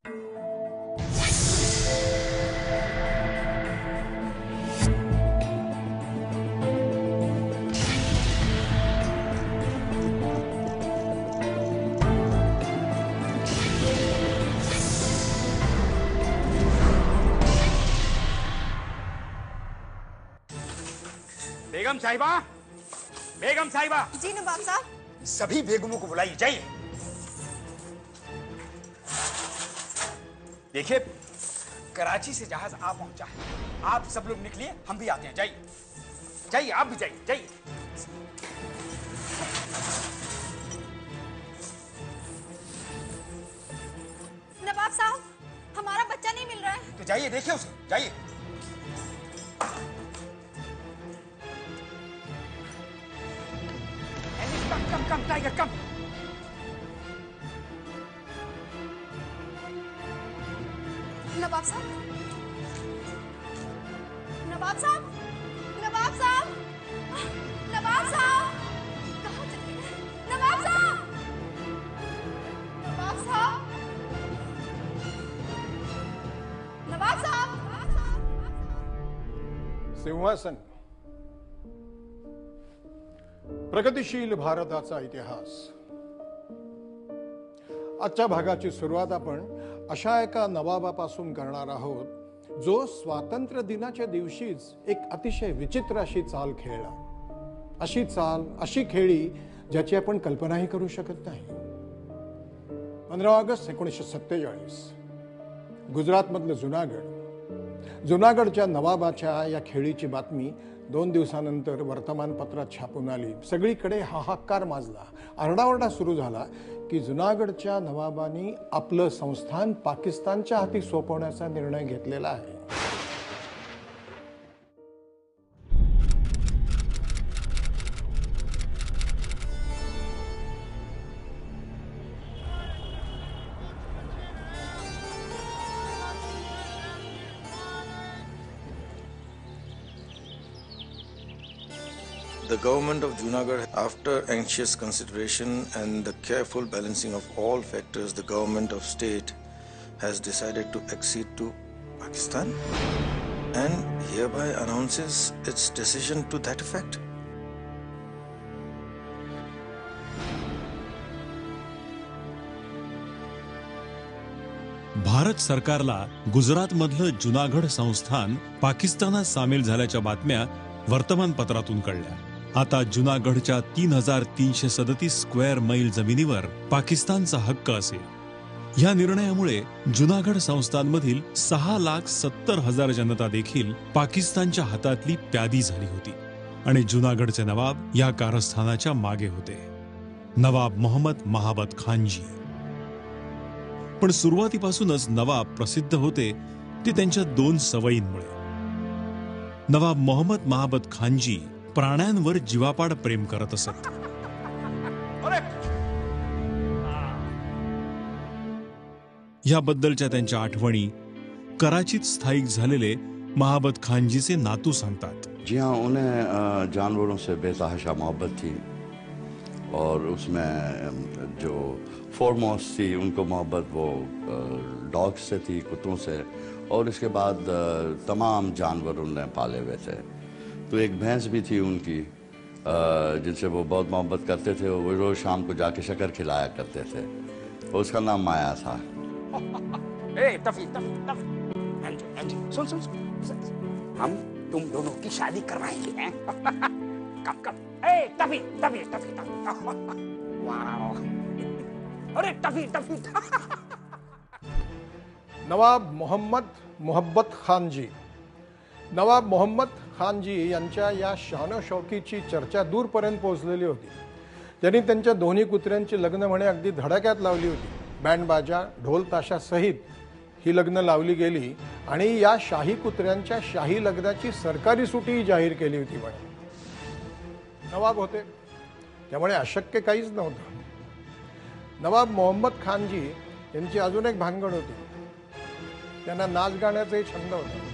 बेगम साहिबा, बेगम साहिबा। जी नवाब साहब। सभी बेगमों को बुलाइए, जाइए। देखिए, कराची से जहाज आ पहुंचा है। आप सब लोग निकलिए, हम भी आते हैं। जाइए जाइए, आप भी जाइए, जाइए। नवाब साहब, हमारा बच्चा नहीं मिल रहा है। तो जाइए, देखिए उसे, जाइए। कम कम कम टाइगर, कम। नवाब साहब, नवाब साहब, नवाब साहब, नवाब साहब, कहाँ चले गए? नवाब साहब, नवाब साहब, नवाब साहब। सिंहासन, प्रगतिशील भारताचा इतिहास। आजच्या भागाची सुरुवात आपण अशा एका नवाबापासून करणार आहोत जो स्वातंत्र्य दिनाच्या दिवशीच एक अतिशय विचित्र अशी चाल खेळला। अशी चाल, अशी खेळी ज्याची आपण कल्पनाही करू शकत नाही। 15 ऑगस्ट 1947 गुजरातमधलं जुनागडच्या नवाबाच्या या खेळीची बातमी 2 दिवसानंतर वर्तमानपत्रात छापून आली। सगळीकडे हाहाकार माजला, आरडाओरडा सुरू झाला की जुनागडच्या नवाबांनी आपलं संस्थान पाकिस्तानच्या हाती सोपवण्याचा निर्णय घेतलेला आहे। The government of Junagadh, after anxious consideration and the careful balancing of all factors, the government of state has decided to accede to Pakistan and hereby announces its decision to that effect. Bharat सरकारला गुजरातमधलं जुनागड संस्थान पाकिस्तानात सामील झाल्याच्या बातम्या वर्तमानपत्रातून कळल्या। आता जुनागडच्या 3337 square मैल जमिनीवर पाकिस्तानचा हक्क असेल। या निर्णयामुळे जुनागड संस्थानमधील 6,70,000 जनता देखील पाकिस्तानच्या हातातली प्यादी झाली होती आणि जुनागडचे नवाब या कारस्थानाच्या मागे होते, नवाब मोहम्मद महाबत खानजी। पण सुरुवातीपासूनच नवाब प्रसिद्ध होते ते त्यांच्या 2 सवयींमुळे। नवाब मोहम्मद महाबत खानजी प्राण्यांवर जीवापाड प्रेम करत असत। याबद्दलच्या त्यांच्या आठवणी कराचीत स्थायिक झालेले महाबत खानजीचे नातू सांगतात। जी हाँ, उन्हें जानवरों से बेतहाशा मोहब्बत थी और उसमें जो फोरमोस्ट थी उनको मोहब्बत वो डॉग्स से थी, कुत्तों से, और इसके बाद तमाम जानवर उन्हें पाले हुए थे। तो एक भैंस भी थी उनकी जिनसे वो बहुत मोहब्बत करते थे। वो रोज़ शाम को जाके शक्कर खिलाया करते थे। उसका नाम माया था। तफी, सुन, हम तुम दोनों की शादी करवाएंगे हैं? कम तफी। अरे तफी। नवाब मोहम्मद मोहब्बत खानजी। नवाब मोहम्मद खानजी यांच्या या शानशौकीची चर्चा दूरपर्यंत पोहोचलेली होती। त्यांनी त्यांच्या दोन्ही कुत्र्यांची लग्न म्हणे अगदी धडाक्यात लावली होती। बँड बाजा, ढोल ताशा सहित ही लग्न लावली गेली आणि या शाही कुत्र्यांच्या शाही लग्नाची सरकारी सुट्टी जाहीर केली होती म्हणे। नवाब होते त्यामुळे अशक्य काहीच नव्हतं। नवाब मोहम्मद खानजी यांची अजून एक भानगड होती, त्यांना नाच गाण्याचाही छंद होता।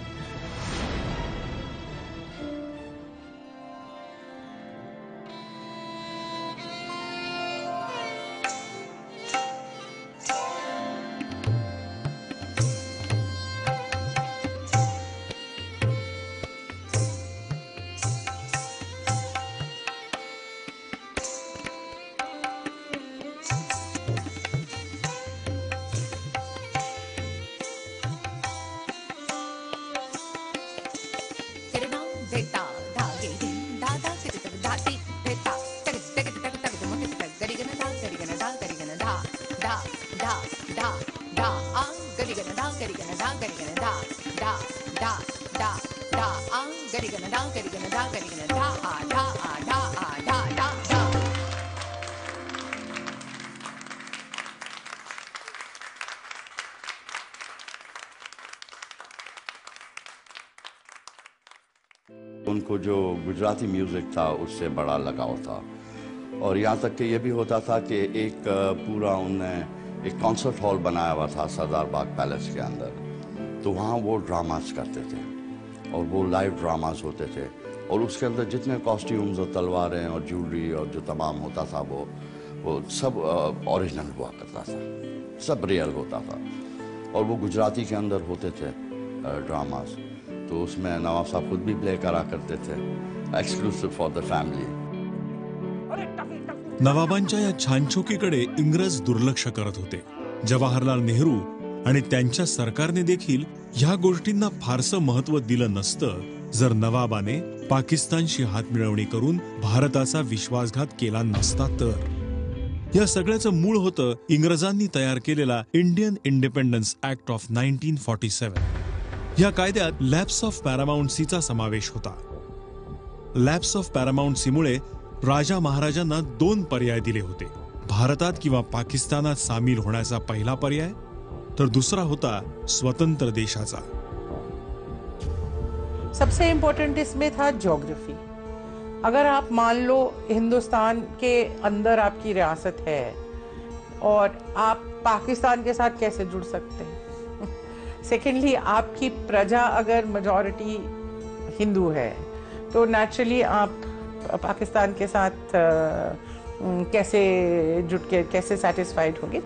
gonna da, gonna da, gonna da, da, da, da, da, da. उनको जो गुजराती म्यूज़िक था उससे बड़ा लगाव था और यहाँ तक कि ये भी होता था कि एक पूरा उनने एक कॉन्सर्ट हॉल बनाया हुआ था सरदार बाग पैलेस के अंदर, तो वहाँ वो ड्रामास करते थे और वो लाइव ड्रामास होते थे और उसके अंदर जितने कॉस्ट्यूम्स और तलवारें और ज्वेलरी और जो तमाम होता था वो सब ओरिजिनल हुआ करता था, सब रियल होता था और वो गुजराती के अंदर होते थे ड्रामास। तो उसमें नवाब साहब खुद भी प्ले करा करते थे, एक्सक्लूसिव फॉर द फॅमिली। नवाबांच्या या छानछोकीकडे इंग्रज दुर्लक्ष करत होते। जवाहरलाल नेहरू आणि त्यांच्या सरकारने देखील ह्या गोष्टींना फारसं महत्त्व दिलं नसतं जर नवाबाने पाकिस्तानशी हातमिळवणी करून भारताचा विश्वासघात केला नसता तर। या सगळ्याचं मूळ होतं इंग्रजांनी तयार केलेला इंडियन इंडिपेंडन्स ऍक्ट ऑफ 1947। या कायद्यात लॅप्स ऑफ पॅरामाउंटसीचा समावेश होता। लॅप्स ऑफ पॅरामाउंटसीमुळे राजा महाराजांना दोन पर्याय दिले होते, भारतात किंवा पाकिस्तानात सामील होण्याचा पहिला पर्याय, तर दुसरा होता स्वतंत्र देशाचा। सबसे इम्पोर्टेंट इसमें था ज्योग्राफी। अगर आप मान लो हिंदुस्तान के अंदर आपकी रियासत है और आप पाकिस्तान के साथ कैसे जुड़ सकते हैं। सेकेंडली, आपकी प्रजा अगर मेजॉरिटी हिंदू है तो नेचुरली आप पाकिस्तान के साथ कैसे जुट के कैसे सैटिस्फाइड होंगे।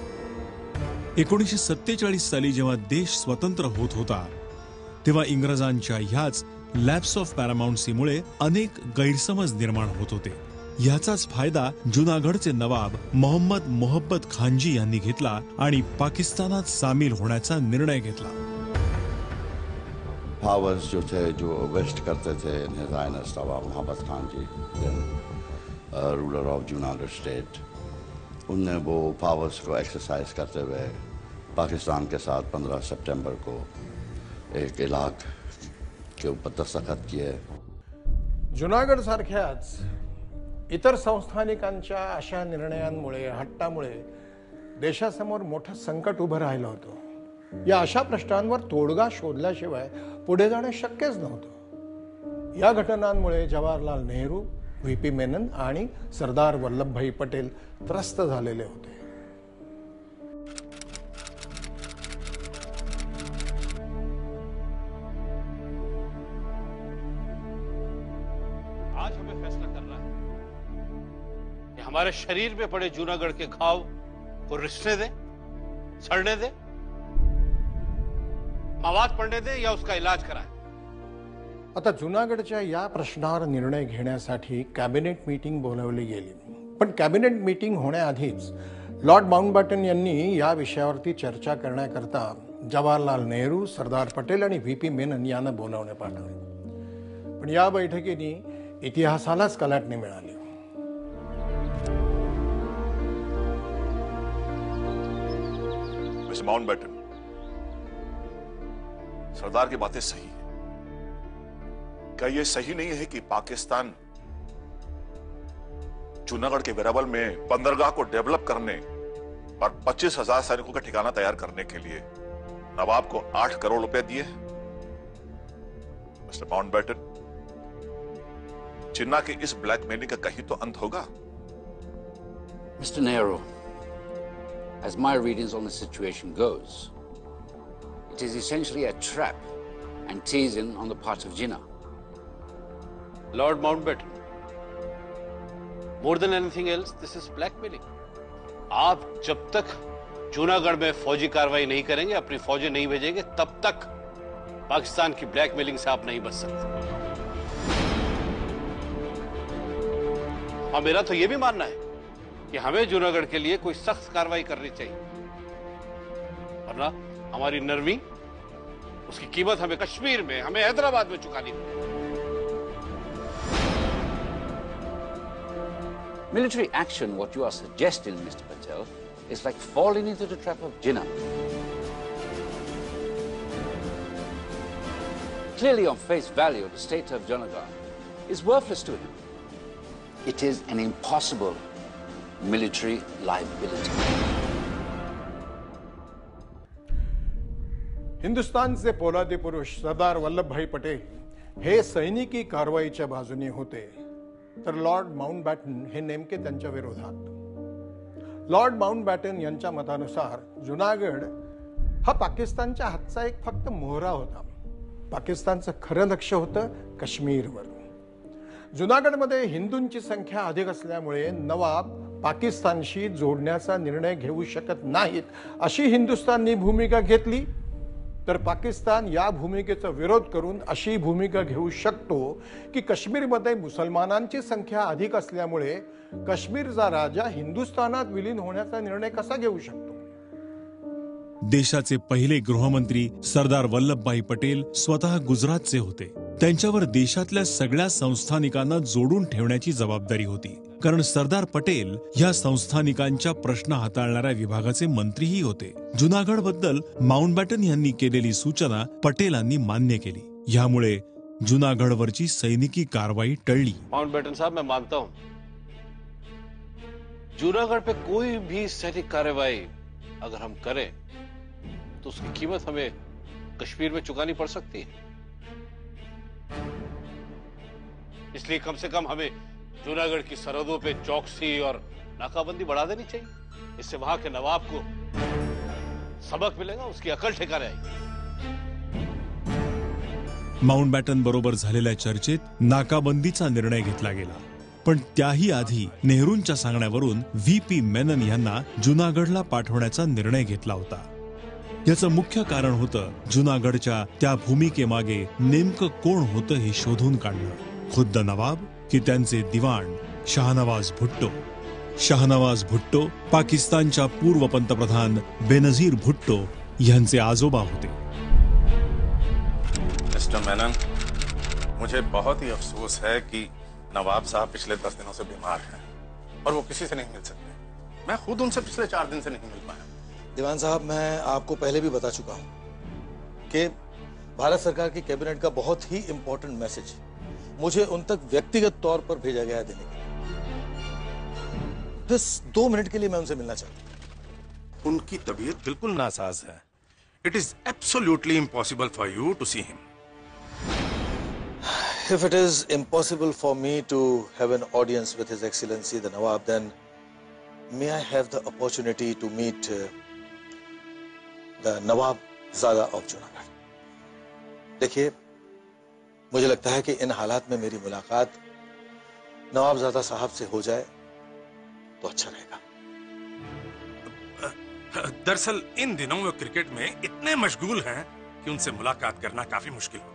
1947 साली जेव्हा देश स्वतंत्र होत होता तेव्हा इंग्रजांच्या ह्याच लॅप्स ऑफ पॅरामाउंटसीमुळे अनेक गैरसमज निर्माण होत होते। याचाच फायदा जुनागढचे नवाब मोहम्मद मोहब्बत खानजी यांनी घेतला आणि पाकिस्तानात सामील होण्याचा निर्णय घेतला। पावर्स जो थे, जो वेस्ट करते थे, निजाइनस नवाब मोहब्बत खान जी, रूलर ऑफ जूनागढ़ स्टेट, उनने वो पावर्स को एक्सरसाइज करते हुए पाकिस्तान के साथ 15 सितंबर को एक इलाक के ऊपर दस्तखत किए। जुनागड सारख्याच इतर संस्थानिकांच्या अशा निर्णयांमुळे, हट्टामुळे देशासमोर मोठं संकट उभं राहिलं होतं। या अशा प्रश्नांवर तोडगा शोधल्याशिवाय पुढे जाणे शक्यच नव्हतं। या घटनांमुळे जवाहरलाल नेहरू, व्हीपी मेनन आणि सरदार वल्लभभाई पटेल त्रस्त झालेले होते। आज हमें फैसला करना है कि हमारे शरीर में पड़े जूनागढ़ के घाव को रिसने दे, सड़ने दे, मवाद पड़ने दे या उसका इलाज कराए। आता जुनागडच्या या प्रश्नावर निर्णय घेण्यासाठी कॅबिनेट मीटिंग बोलावली गेली, पण कॅबिनेट मीटिंग होण्याआधीच लॉर्ड माउंटबॅटन यांनी या विषयावरती चर्चा करण्याकरता जवाहरलाल नेहरू, सरदार पटेल आणि व्हीपी मेनन यांना बोलावणे पाठवले। पण या बैठकीने इतिहासालाच कलाटणी मिळाली। मिस्टर माउंटबॅटन, सरदार की बातें सही है। क्या यह सही नहीं है कि पाकिस्तान जूनागढ़ के वेरावल में बंदरगाह को डेवलप करने और 25,000 सैनिकों का ठिकाना तैयार करने के लिए नवाब को 8 करोड़ रुपए दिए? मिस्टर माउंटबॅटन, जिन्ना के इस ब्लैकमेलिंग का कहीं तो अंत होगा। Mr. Nehru, as my readings on the situation goes, it is essentially a trap and teasing on the part of Jinnah. Lord Mountbatten, more than anything else, this is blackmailing. आप जब तक जूनागढ़ में फौजी कार्रवाई नहीं करेंगे, अपनी फौजें नहीं भेजेंगे, तब तक पाकिस्तान की ब्लैकमेलिंग से आप नहीं बच सकते। हाँ, मेरा तो यह भी मानना है कि हमें जूनागढ़ के लिए कोई सख्त कार्रवाई करनी चाहिए, वरना हमारी नरमी, उसकी कीमत हमें कश्मीर में, हमें हैदराबाद में चुकानी होगी। Military action, what you are suggesting, Mr. Patel, is like falling into the trap of Jinnah. clearly on face value, the state of Junagadh is worthless to him. It is an impossible military liability. हिंदुस्थानचे पोलादी पुरुष सरदार वल्लभभाई पटेल हे सैनिकी कारवाईच्या बाजूने होते, तर Lord Mountbatten हे नेमके त्यांच्या विरोधात. लॉर्ड माउंटबॅटन यांच्या मतानुसार जुनागड हा पाकिस्तानच्या हातचा एक फक्त मोहरा होता. पाकिस्तानचं खरं लक्ष होतं काश्मीरवर. जुनागडमध्ये हिंदूंची संख्या अधिक असल्यामुळे नवाब पाकिस्तानशी जोडण्याचा निर्णय घेऊ शकत नाहीत अशी हिंदुस्थाननी भूमिका घेतली, तर पाकिस्तान या भूमिकेचा विरोध करून अशी भूमिका घेऊ शकतो की काश्मीरमध्ये मुसलमानांची संख्या अधिक असल्यामुळे काश्मीरचा राजा हिंदुस्थानात विलीन होण्याचा निर्णय कसा घेऊ शकतो. देशाचे पहिले गृहमंत्री सरदार वल्लभभाई पटेल स्वतः गुजरातचे होते. त्यांच्यावर देशातल्या सगळ्या संस्थानिकांना जोडून ठेवण्याची जबाबदारी होती, कारण सरदार पटेल ह्या संस्थानिकांच्या प्रश्न हाताळणाऱ्या विभागाचे मंत्रीही होते. जुनागड बद्दल माउंटबॅटन यांनी केलेली सूचना पटेलांनी मान्य केली. यामुळे जुनागडवरची सैनिकी कारवाई टळली. माउंटबॅटन साहब, मैं मानता हूं जूनागढ़ पे कोई भी सैनिक कार्रवाई अगर हम करें तो उसकी कीमत हमें कश्मीर में चुकानी पड़ सकती है. इसलिए कम से कम हमें जूनागढ़ की सरहदों पे चौकसी और नाकाबंदी बढ़ा देनी चाहिए. इससे वहां के नवाब को सबक मिलेगा, उसकी अकल ठिकाने आएगी. माउंटबॅटन बरोबर झालेल्या चर्चेत नाकाबंदीचा निर्णय घेतला गेला, पण त्याही आधी नेहरूंच्या सांगण्यावरून व्ही.पी. मेनन यांना जुनागडला पाठवण्याचा निर्णय घेतला होता. याचं मुख्य कारण होतं जुनागडच्या त्या भूमिकेमागे नेमकं कोण होतं हे शोधून काढणं. खुद्द नवाब की त्यांचे दिवाण शाहनवाज भुट्टो. शाहनवाज भुट्टो पाकिस्तानच्या पूर्व पंतप्रधान बेनजीर भुट्टो यांचे आजोबा होते. मिस्टर मेनन, मुझे बहुत ही अफसोस है कि नवाब साहब पिछले 10 दिनों से बीमार हैं और वो किसी से नहीं मिल सकते. मैं खुद उनसे पिछले 4 दिन से नहीं मिल पाया. दीवान साहब, मैं आपको पहले भी बता चुका हूं कि भारत सरकार की कैबिनेट का बहुत ही इंपॉर्टेंट मैसेज मुझे उन तक व्यक्तिगत तौर पर भेजा गया है देने के लिए. बस 2 मिनट के लिए मैं उनसे मिलना चाहता हूं. उनकी तबीयत बिल्कुल नासाज है. It is absolutely impossible for you to see him. If it is impossible for me to have an audience with His Excellency the Nawab, then may I have the opportunity to meet the Nawab Zada of Junagadh. देखिए, मुझे लगता है कि in हालात में मेरी मुलाकात नवाबजादा साहब से हो जाए तो अच्छा रहेगा. दरअसल इन दिनों वो क्रिकेट में इतने मशगूल हैं कि उनसे मुलाकात करना काफी मुश्किल होगा.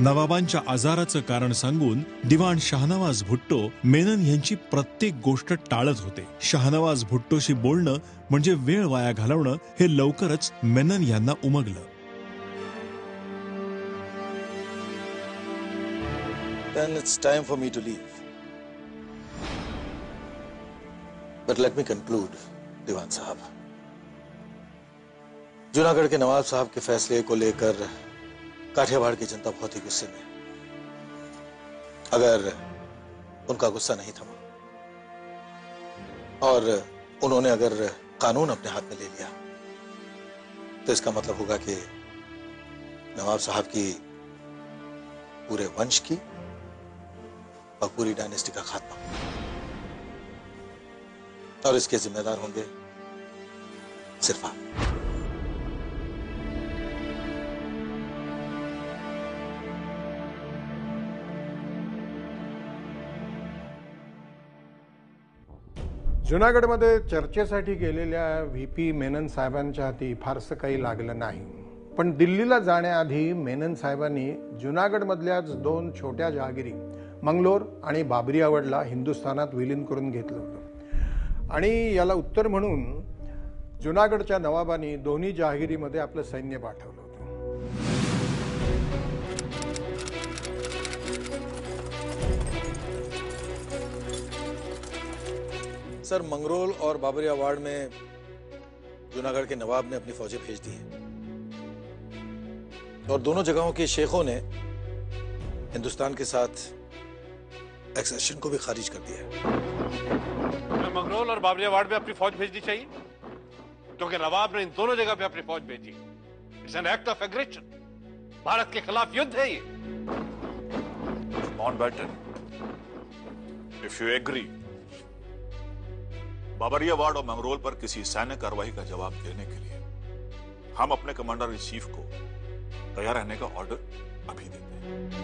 नवाबांच्या आजाराचं कारण सांगून दिवाण शाहनवाज भुट्टो मेनन यांची प्रत्येक गोष्ट टाळत होते. शाहनवाज भुट्टोशी बोलणं म्हणजे वेळ वाया घालवणं हे लवकरच मेनन यांना उमगलं. Then it's time for me to leave. But let me conclude, दीवान साहब. जूनागढ़ के नवाब साहब के फैसले को लेकर काठियावाड़ की जनता बहुत ही गुस्से में. अगर उनका गुस्सा नहीं थमा और उन्होंने अगर कानून अपने हाथ में ले लिया तो इसका मतलब होगा कि नवाब साहब की पूरे वंश की और पूरी डायनेस्टी का खात्मा, और इसके जिम्मेदार होंगे सिर्फ आप. जुनागडमध्ये चर्चेसाठी गेलेल्या व्ही.पी. मेनन साहेबांच्या हाती फारसं काही लागलं नाही. पण दिल्लीला जाण्याआधी मेनन साहेबांनी जुनागडमधल्याच 2 छोट्या जहागिरी मंगलोर आणि बाबरियावडला हिंदुस्थानात विलीन करून घेतलं होतं. आणि याला उत्तर म्हणून जुनागडच्या नवाबांनी दोन्ही जहागिरीमध्ये आपलं सैन्य पाठवलं होतं. सर, मंगरोल और बाबरियावाड़ में जूनागढ़ के नवाब ने अपनी फौजें भेज दी हैं और दोनों जगहों के शेखों ने हिंदुस्तान के साथ एक्सेशन को भी खारिज कर दिया है। मंगरोल और बाबरियावाड़ में अपनी फौज भेजनी चाहिए क्योंकि नवाब ने इन दोनों जगह पे अपनी फौज भेजी। It's an act of aggression. Bharat के खिलाफ युद्ध है ये। Mountbatten, if you agree, Babariawad और मंगरोल पर किसी सैन्य कार्रवाई का जवाब देने के लिए हम अपने कमांडर इन चीफ को तैयार रहने का ऑर्डर अभी देते हैं।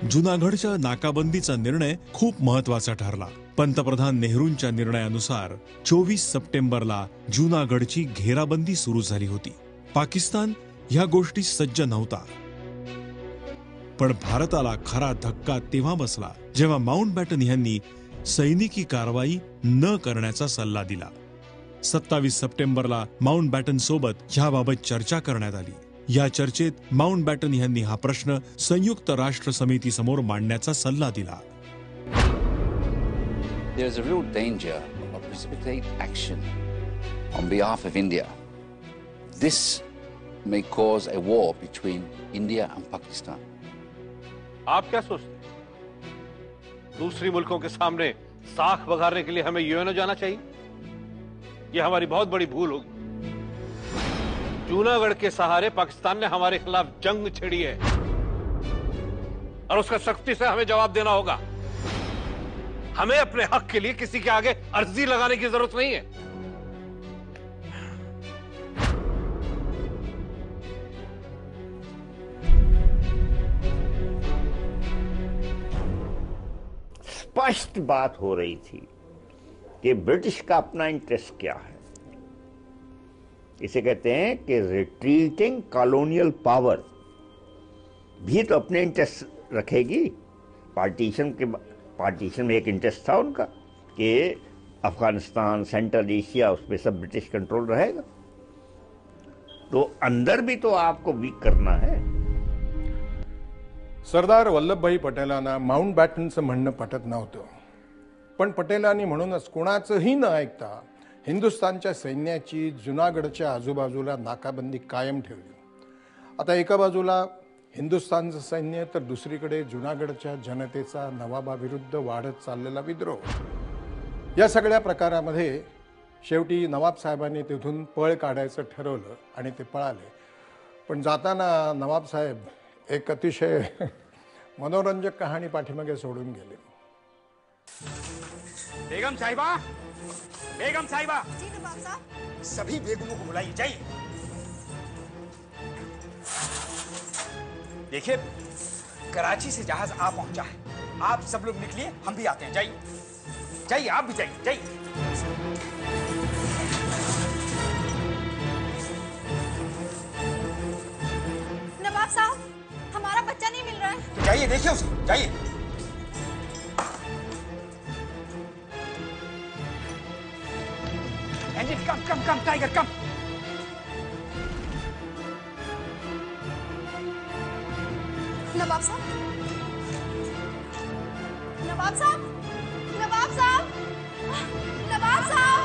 जुनागडच्या नाकाबंदीचा निर्णय खूप महत्वाचा ठरला। पंतप्रधान नेहरूंच्या निर्णयानुसार 24 सप्टेंबरला जुनागडची घेराबंदी सुरू झाली होती। पाकिस्तान ह्या गोष्टी सज्ज नव्हता, पण भारताला खरा धक्का तेव्हा बसला जेव्हा माउंटबॅटन यांनी सैनिकी कारवाई न करण्याचा सल्ला दिला। 27 सप्टेंबरला माउंटबॅटन सोबत ह्याबाबत चर्चा करण्यात आली। या चर्चेत माउंटबॅटन यांनी हा प्रश्न संयुक्त राष्ट्र समिती समोर मांडण्याचा सल्ला दिला। There is a real danger of precipitate action on behalf of India. This may cause a war between India and Pakistan. आप क्या सोचते हैं? दूसरी मुल्कों के सामने साख बघारने के लिए हमें यूएनओ जाना चाहिए? यह हमारी बहुत बड़ी भूल होगी। जूनागढ़ के सहारे पाकिस्तान ने हमारे खिलाफ जंग छेड़ी है और उसका सख्ती से हमें जवाब देना होगा। हमें अपने हक के लिए किसी के आगे अर्जी लगाने की जरूरत नहीं है। स्पष्ट बात हो रही थी कि ब्रिटिश का अपना इंटरेस्ट क्या है। इसे कहते हैं कि रिट्रीटिंग कॉलोनियल पावर भी तो अपने इंटरेस्ट रखेगी। पार्टीशन में एक इंटरेस्ट था उनका कि अफगानिस्तान, सेंट्रल एशिया, उसमें सब ब्रिटिश कंट्रोल रहेगा। तो अंदर भी तो आपको वीक करना है। सरदार वल्लभभाई पटेलांना माउंटबॅटनचं म्हणणं पटत नव्हतं, पण पटेलांनी म्हणूनच कोणाचंही न ऐकता हिंदुस्थानच्या सैन्याची जुनागडच्या आजूबाजूला नाकाबंदी कायम ठेवली। आता एका बाजूला हिंदुस्थानचं सैन्य तर दुसरीकडे जुनागडच्या जनतेचा नवाबाविरुद्ध वाढत चाललेला विद्रोह। या सगळ्या प्रकारामध्ये शेवटी नवाब साहेबांनी तिथून पळ काढायचं ठरवलं आणि ते पळाले। पण जाताना नवाब साहेब एक अतिशय मनोरंजक कहाणी पाठीमागे सोडून गेले। बेगम साहिबा, बेगम साहिबा। जी नवाब साहब। सभी बेगमों को बुलाइए, जाइए। देखिए, कराची से जहाज आ पहुंचा है। आप सब लोग निकलिए, हम भी आते हैं। जाइए, जाइए, आप भी जाइए, जाइए। नवाब साहब, हमारा बच्चा नहीं मिल रहा है। तो जाइए, देखिए उसे, जाइए। एंजिन, कम कम कम, टाइगर कम। नवाब साहब, नवाब साहब, नवाब साहब, नवाब साहब,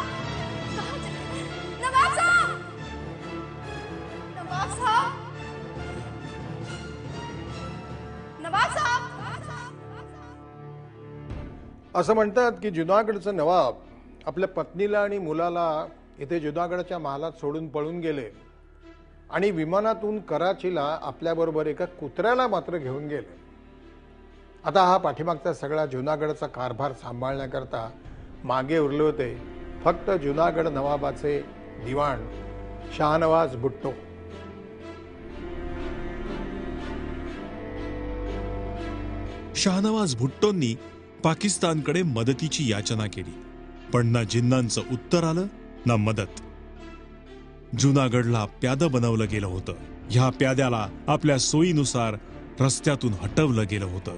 कहाँ चले गए? नवाब साहब, नवाब साहब, नवाब साहब। असं म्हणतात की जुनागडचे नवाब आपल्या पत्नीला आणि मुलाला इथे जुनागडच्या महालात सोडून पळून गेले आणि विमानातून कराचीला आपल्याबरोबर एका कुत्र्याला मात्र घेऊन गेले। आता हा पाठीमागचा सगळा जुनागडचा कारभार सांभाळण्याकरता मागे उरले होते फक्त जुनागड नवाबाचे दिवाण शाहनवाज भुट्टो। शाहनवाज भुट्टोंनी पाकिस्तानकडे मदतीची याचना केली, पण ना जिन्नांचं उत्तर आलं ना मदत। जुनागडला प्यादं बनवलं गेलं होतं। ह्या प्याद्याला आपल्या सोयीनुसार रस्त्यातून हटवलं गेलं होतं।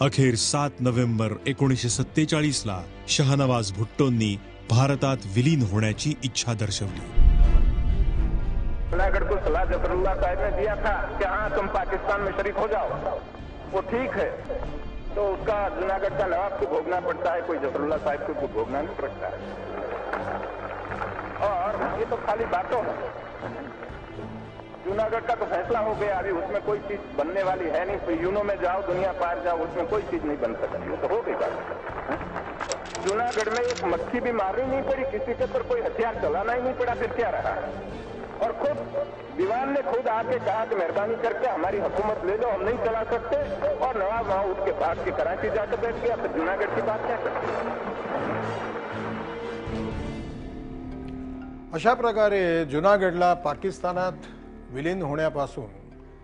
अखेर 7 नोव्हेंबर 1947 ला शाहनवाज भुट्टोंनी भारतात विलीन होण्याची इच्छा दर्शवली। जुनागढ़ को सलाह जफरुल्लाह साहब ने दिया था कि हाँ तुम पाकिस्तान में शरीक हो जाओ, वो ठीक है, तो उसका जूनागढ़ का नवाब को भोगना पड़ता है, कोई जफरुल्लाह साहब को भोगना नहीं पड़ता है। और ये तो खाली बातों है। जूनागढ़ का तो फैसला हो गया, अभी उसमें कोई चीज बनने वाली है नहीं। फिर यूनो में जाओ, दुनिया पार जाओ, उसमें कोई चीज नहीं बन सकती, वो तो हो गई बात। जूनागढ़ में एक मक्खी भी मारनी नहीं पड़ी, किसी के ऊपर कोई हथियार चलाना ही नहीं पड़ा, फिर क्या रहा। और खुद दीवान ने खुद आके कहा कि मेहरबानी करके हमारी हुकूमत ले लो, हम नहीं चला सकते। और नवाब वहां उठ के भाग के कराची जाकर बैठ गया, फिर जूनागढ़ की बात क्या करते। अशा प्रकारे जुनागडला पाकिस्तानात विलीन होण्यापासून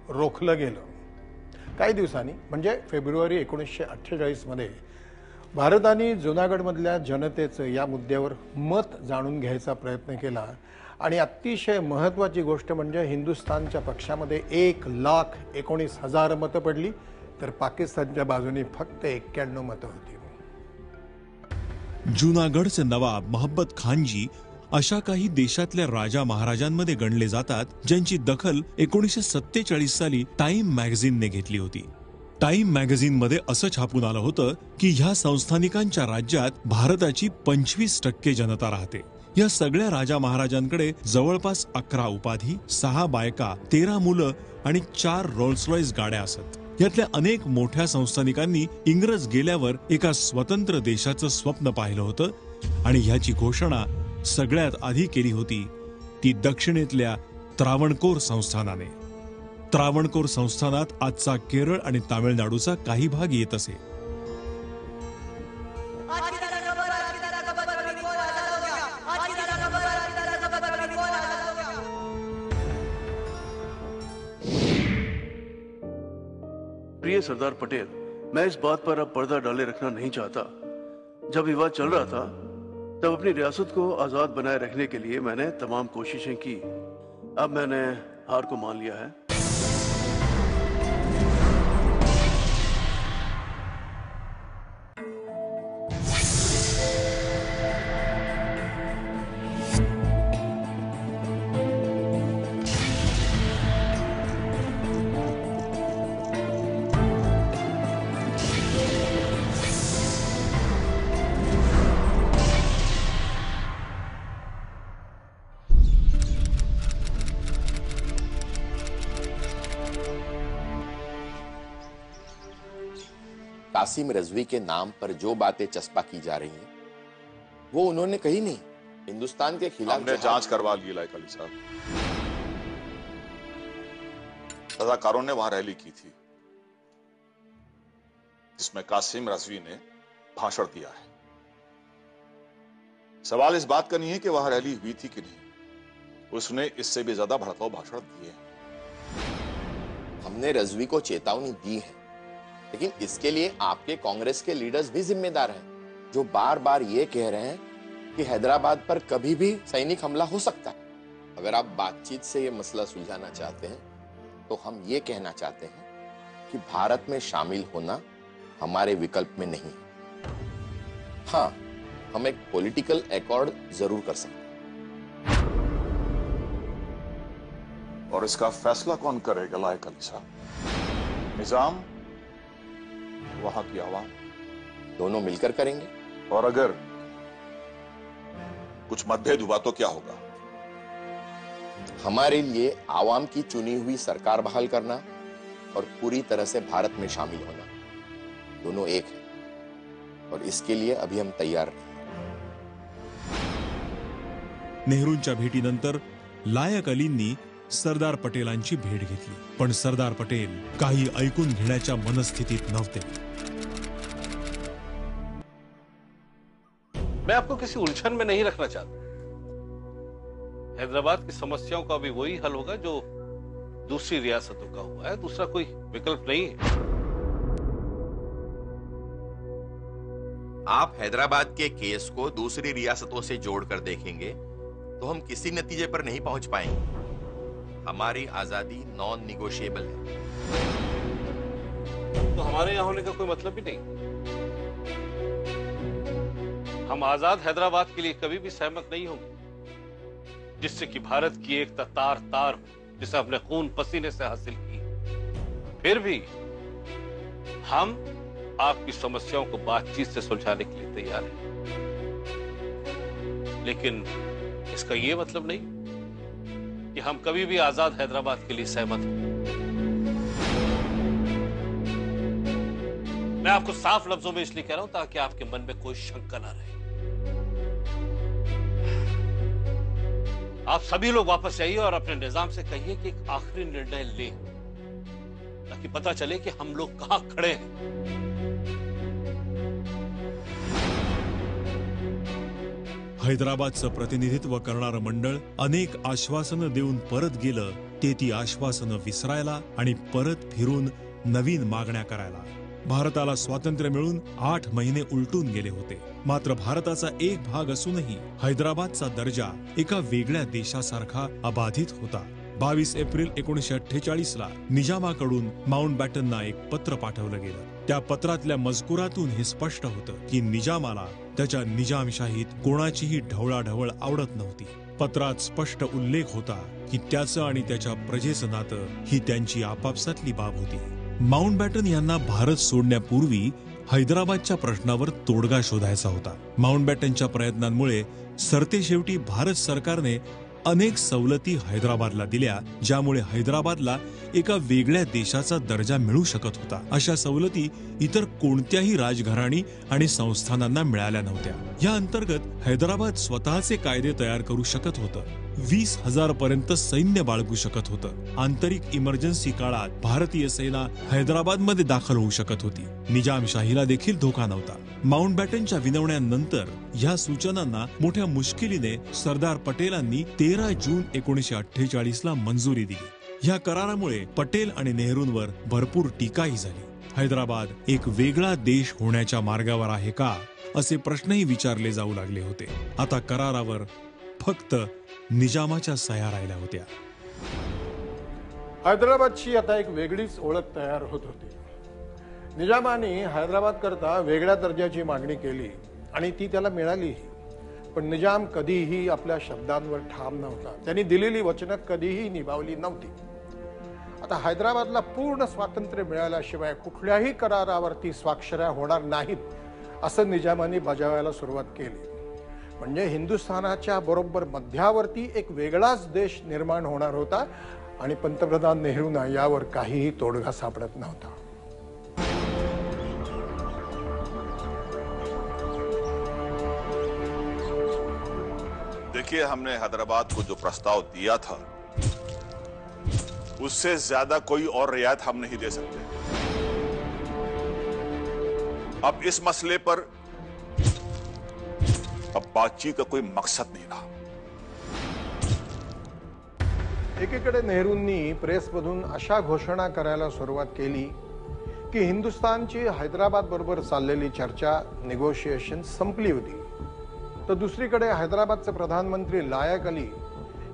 रोखलं गेलं। काही दिवसांनी म्हणजे फेब्रुवारी 1948 मध्ये भारताने जुनागडमधल्या जनतेचं या मुद्द्यावर मत जाणून घ्यायचा प्रयत्न केला आणि अतिशय महत्त्वाची गोष्ट म्हणजे हिंदुस्थानच्या पक्षामध्ये 1,19,000 मतं पडली, तर पाकिस्तानच्या बाजूने फक्त 91 मतं होती। जुनागडचे नवाब मोहब्बत खानजी अशा काही देशातल्या राजा महाराजांमध्ये गणले जातात ज्यांची दखल 1947 साली टाइम मॅगझिनने घेतली होती। टाइम मॅगझिन मध्ये असं छापून आलं होतं की ह्या संस्थानिकांच्या राज्यात भारताची 25% जनता राहते। या सगळ्या राजा महाराजांकडे जवळपास 11 उपाधी, 6 बायका, 13 मुलं आणि 4 रोल्स रॉयस गाड्या असत। यातल्या अनेक मोठ्या संस्थानिकांनी इंग्रज गेल्यावर एका स्वतंत्र देशाचं स्वप्न पाहिलं होतं आणि ह्याची घोषणा सगळ्यात आधी केली होती ती दक्षिणेतल्या त्रावणकोर संस्थानाने। त्रावणकोर संस्थानात आजचा केरळ आणि तामिळनाडूचा काही भाग येत असे। प्रिय सरदार पटेल, मैं इस बात पर अब पर्दा डाले रखना नहीं चाहता। जब विवाद चल रहा था तब अपनी रियासत को आजाद बनाए रखने के लिए मैंने तमाम कोशिशें की। अब मैंने हार को मान लिया है। कासिम रजवी के नाम पर जो बातें चस्पा की जा रही हैं, वो उन्होंने कही नहीं। हिंदुस्तान के खिलाफ हमने जांच करवा ली लायक अली साहब। रजाकारों ने वहां रैली की थी जिसमें कासिम रजवी ने भाषण दिया है। सवाल इस बात का नहीं है कि वहां रैली हुई थी कि नहीं, उसने इससे भी ज्यादा भड़काऊ भाषण दिए। हमने रजवी को चेतावनी दी है, लेकिन इसके लिए आपके कांग्रेस के लीडर्स भी जिम्मेदार हैं, जो बार बार ये कह रहे हैं कि हैदराबाद पर कभी भी सैनिक हमला हो सकता है। अगर आप बातचीत से ये मसला सुलझाना चाहते हैं तो हम ये कहना चाहते हैं कि भारत में शामिल होना हमारे विकल्प में नहीं है। हाँ, हम एक पॉलिटिकल एकॉर्ड जरूर कर सकते हैं। और इसका फैसला कौन करेगा लायक अली साहब? निजाम, वहां की आवाम? दोनों मिलकर करेंगे। और अगर कुछ मतभेद हुआ तो क्या होगा? हमारे लिए आवाम की चुनी हुई सरकार बहाल करना और पूरी तरह से भारत में शामिल होना, दोनों एक है, और इसके लिए अभी हम तैयार नहीं। नेहरूंच्या भेटीनंतर लायक अलींनी सरदार पटेलांची भेट घेतली, पण सरदार पटेल काही ऐकून घेण्याच्या मनस्थितीत नव्हते। मैं आपको किसी उलझन में नहीं रखना चाहता। हैदराबाद की समस्याओं का भी वही हल होगा जो दूसरी रियासतों का हुआ है, दूसरा कोई विकल्प नहीं है। आप हैदराबाद के केस को दूसरी रियासतों से जोड़कर देखेंगे तो हम किसी नतीजे पर नहीं पहुंच पाएंगे। हमारी आजादी नॉन निगोशिएबल है। तो हमारे यहां होने का कोई मतलब ही नहीं। हम आजाद हैदराबाद के लिए कभी भी सहमत नहीं होंगे जिससे कि भारत की एकता तार तार हो, जिसे अपने खून पसीने से हासिल की। फिर भी हम आपकी समस्याओं को बातचीत से सुलझाने के लिए तैयार हैं। लेकिन इसका यह मतलब नहीं कि हम कभी भी आजाद हैदराबाद के लिए सहमत हैं। मैं आपको साफ लफ्जों में इसलिए कह रहा हूं ताकि आपके मन में कोई शंका ना रहे। आप सभी लोग वापस जाइए और अपने निजाम से कहिए कि एक आखिरी निर्णय लें, ताकि पता चले कि हम लोग कहां खड़े हैं। हैदराबादचं प्रतिनिधित्व करणारं मंडळ अनेक आश्वासनं देऊन परत गेलं ते ती आश्वासनं विसरायला आणि परत फिरून नवीन मागण्या करायला। भारताला स्वातंत्र्य मिळून 8 महिने उलटून गेले होते, मात्र भारताचा एक भाग असूनही हैदराबादचा दर्जा एका वेगळ्या देशासारखा अबाधित होता। 22 एप्रिल 1948 ला निजामाकडून माउंटबॅटनना एक पत्र पाठवलं गेलं। त्या पत्रातल्या मजकुरातून हे स्पष्ट होतं की निजामाला त्याच्या निजामशाहीत कोणाचीही ढवळाढवळ आवडत नव्हती। पत्रात स्पष्ट उल्लेख होता की त्याचं आणि त्याच्या प्रजेचं नातं ही त्यांची आपापसातली बाब होती। माउंटबॅटन यांना भारत सोडण्यापूर्वी हैदराबादच्या प्रश्नावर तोडगा शोधायचा होता। माउंटबॅटनच्या प्रयत्नांमुळे सरतेशेवटी भारत सरकारने अनेक सवलती हैदराबादला दिल्या, ज्यामुळे हैदराबादला एका वेगळ्या देशाचा दर्जा मिळू शकत होता। अशा सवलती इतर कोणत्याही राजघराणी आणि संस्थानांना मिळाल्या नव्हत्या। या अंतर्गत हैदराबाद स्वतःचे कायदे तयार करू शकत होतं, 20,000 पर्यंत सैन्य बाळगू शकत होतं। आंतरिक इमर्जन्सी काळात भारतीय सेना हैदराबादमध्ये दाखल होऊ शकत होती। निजामशाहीला देखील धोका नव्हता। माउंटबॅटनच्या विनवण्यानंतर या सूचनांना मोठ्या मुश्किलीने सरदार पटेलांनी 13 जून 1948 ला मंजुरी दिली। या करारामुळे पटेल आणि नेहरूंवर भरपूर टीकाही झाली। हैदराबाद एक वेगळा देश होण्याच्या मार्गावर आहे का, असे प्रश्नही विचारले जाऊ लागले होते। आता करारावर फक्त निजामाच्या सह्या राहिल्या होत्या। हैदराबादची आता एक वेगळीच ओळख तयार होत होती। निजामाने हैदराबाद करता वेगळ्या दर्जाची मागणी केली आणि ती त्याला मिळालीही, पण निजाम कधीही आपल्या शब्दांवर ठाम नव्हता। त्यांनी दिलेली वचनं कधीही निभावली नव्हती। आता हैदराबादला पूर्ण स्वातंत्र्य मिळाल्याशिवाय कुठल्याही करारावरती स्वाक्षऱ्या होणार नाहीत, असं निजामाने बजावायला सुरुवात केली। म्हणजे हिंदुस्थानाच्या बरोबर मध्यावरती एक वेगळाच देश निर्माण होणार होता आणि पंतप्रधान नेहरूंना यावर काहीही तोडगा सापडत नव्हता। देखिए, हमने हैदराबाद को जो प्रस्ताव दिया था उससे ज्यादा कोई और रियायत हम नहीं दे सकते। अब इस मसले पर अब बातचीत का कोई मकसद नहीं रहा। एकीकडे नेहरूंनी प्रेसमधून अशा घोषणा करायला सुरुवात केली की हिंदुस्थानची हैदराबाद बरोबर चाललेली चर्चा, नेगोशिएशन संपली होती। तर दुसरीकडे हैदराबादचे प्रधानमंत्री लायक अली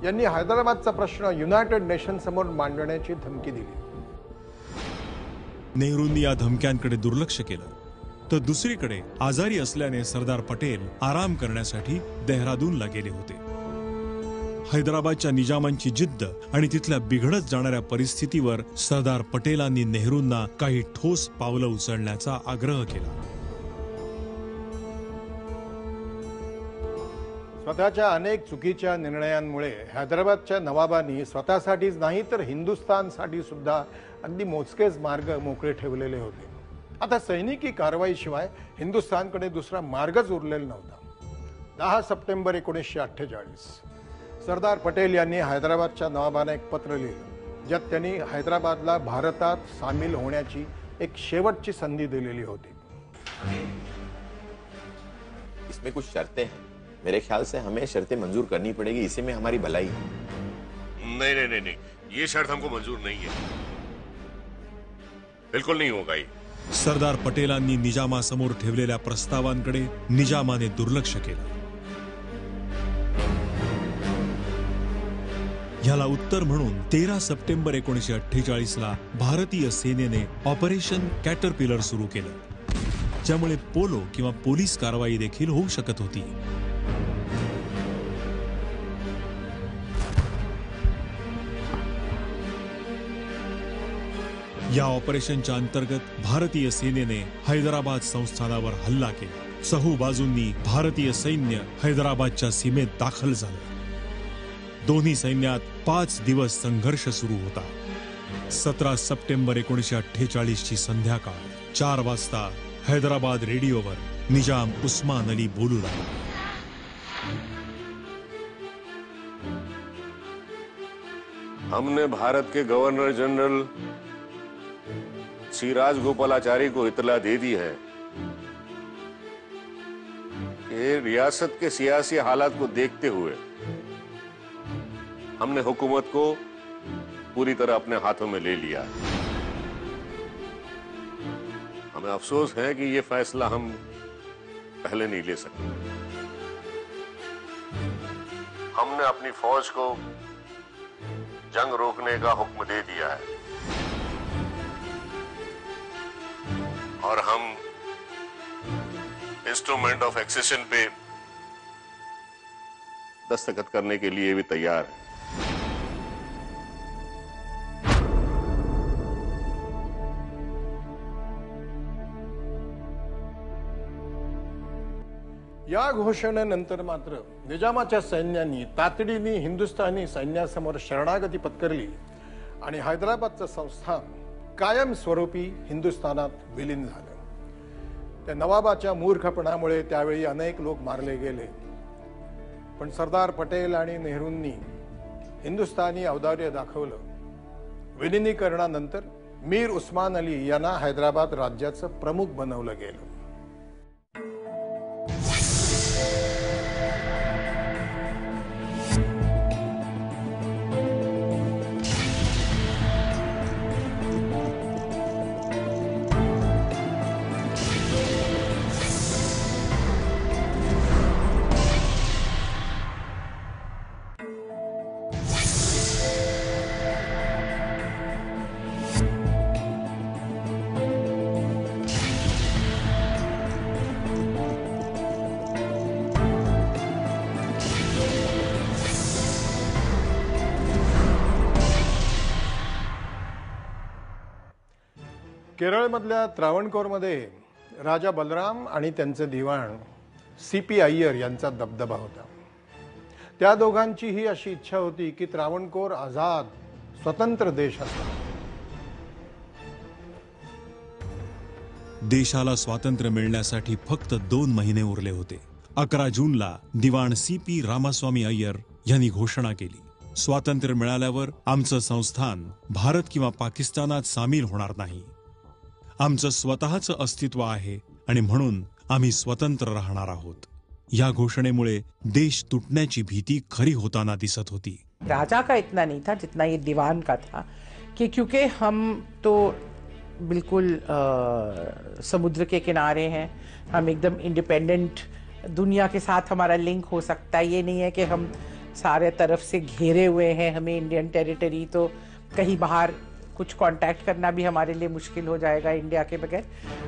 यांनी हैदराबादचा प्रश्न युनायटेड नेशन समोर मांडण्याची धमकी दिली। नेहरूंनी या धमक्यांकडे दुर्लक्ष केलं, तर दुसरीकडे आजारी असल्याने सरदार पटेल आराम करण्यासाठी देहरादूनला गेले होते। हैदराबादच्या निजामांची जिद्द आणि तिथल्या बिघडत जाणाऱ्या परिस्थितीवर सरदार पटेलांनी नेहरूंना काही ठोस पावलं उचलण्याचा आग्रह केला। स्वतःच्या अनेक चुकीच्या निर्णयांमुळे हैदराबादच्या नवाबांनी स्वतःसाठीच नाही तर हिंदुस्थानसाठी सुद्धा अगदी मोजकेच मार्ग मोकळे ठेवलेले होते। आता सैनिकी कारवाईशिवाय हिंदुस्थानकडे दुसरा मार्गच उरलेला नव्हता। 10 सप्टेंबर 1948 सरदार पटेल यांनी हैदराबादच्या नवाबांना एक पत्र लिहिलं, ज्यात त्यांनी हैदराबादला भारतात सामील होण्याची एक शेवटची संधी दिलेली होती। इसमें कुछ शर्तें हैं, मेरे ख्याल से हमें शर्तें मंजूर करनी पड़ेगी, इसी में हमारी भलाई है। नहीं नहीं नहीं नहीं, ये शर्त हमको मंजूर नहीं है, बिल्कुल नहीं होगा ये। सरदार पटेलांनी निजामासमोर ठेवलेल्या प्रस्तावांकडे निजामाने दुर्लक्ष केलं। याला उत्तर म्हणून 13 सप्टेंबर 1948 ला भारतीय सेनेने ऑपरेशन कॅटरपिलर सुरू केलं, ज्यामुळे पोलो किंवा पोलीस कारवाई देखील होऊ शकत होती। या ऑपरेशनच्या अंतर्गत भारतीय सेनेने हैदराबाद संस्थानावर हल्ला केला. चहूबाजूंनी भारतीय सैन्य हैदराबादच्या सीमेत दाखल झाले. दोन्ही सैन्यात 5 दिवस संघर्ष सुरू होता. 17 सप्टेंबर 1948 ची संध्याकाळ 4 वाजता हैदराबाद रेडिओवर निजाम उस्मान अली बोलू लागला. हमने भारत के गवर्नर जनरल श्री राजगोपालाचारी को इतला दे दी है कि रियासत के सियासी हालात को देखते हुए हमने हुकूमत को पूरी तरह अपने हाथों में ले लिया. हमें अफसोस है कि ये फैसला हम पहले नहीं ले सके. हमने अपनी फौज को जंग रोकने का हुक्म दे दिया है और हम इंस्ट्रूमेंट ऑफ एक्सेशन पे दस्तखत करने के लिए भी तैयार हैं. या घोषणेनंतर मात्र निजामाच्या सैन्याने तातडीने हिंदुस्थानी सैन्यासमोर शरणागती पत्करली आणि हैदराबादचं संस्थान कायमस्वरूपी हिंदुस्थानात विलीन झालं. त्या नवाबाच्या मूर्खपणामुळे त्यावेळी अनेक लोक मारले गेले, पण सरदार पटेल आणि नेहरूंनी हिंदुस्थानी औदार्य दाखवलं. विलिनीकरणानंतर मीर उस्मान अली यांना हैदराबाद राज्याचं प्रमुख बनवलं गेलं. केरळमधल्या त्रावणकोरमध्ये राजा बलराम आणि त्यांचे दिवाण CP अय्यर यांचा दबदबा होता. त्या दोघांची ही अशी इच्छा होती की त्रावणकोर आझाद स्वतंत्र देश असावा. देशाला स्वातंत्र्य मिळण्यासाठी फक्त 2 महिने उरले होते. 11 जूनला दिवाण CP रामास्वामी अय्यर यांनी घोषणा केली, स्वातंत्र्य मिळाल्यावर आमचं संस्थान भारत किंवा पाकिस्तानात सामील होणार नाही. आमचं स्वतःचं अस्तित्व आहे आणि म्हणून आम्ही स्वतंत्र राहणार आहोत. या घोषणेमुळे देश तुटण्याची भीती खरी होताना दिसत होती. राजा का इतना नहीं था जितना ये दीवान का था, कि क्योंकि हम तो बिल्कुल समुद्र के किनारे हैं, हम एकदम इंडिपेंडेंट, दुनिया के साथ हमारा लिंक हो सकता है. ये नहीं है कि हम सारे तरफ से घेरे हुए हैं, हमें इंडियन टेरिटरी, तो कहीं बाहर कुछ कांटेक्ट करना भी हमारे लिए मुश्किल हो जाएगा इंडिया के बगैर.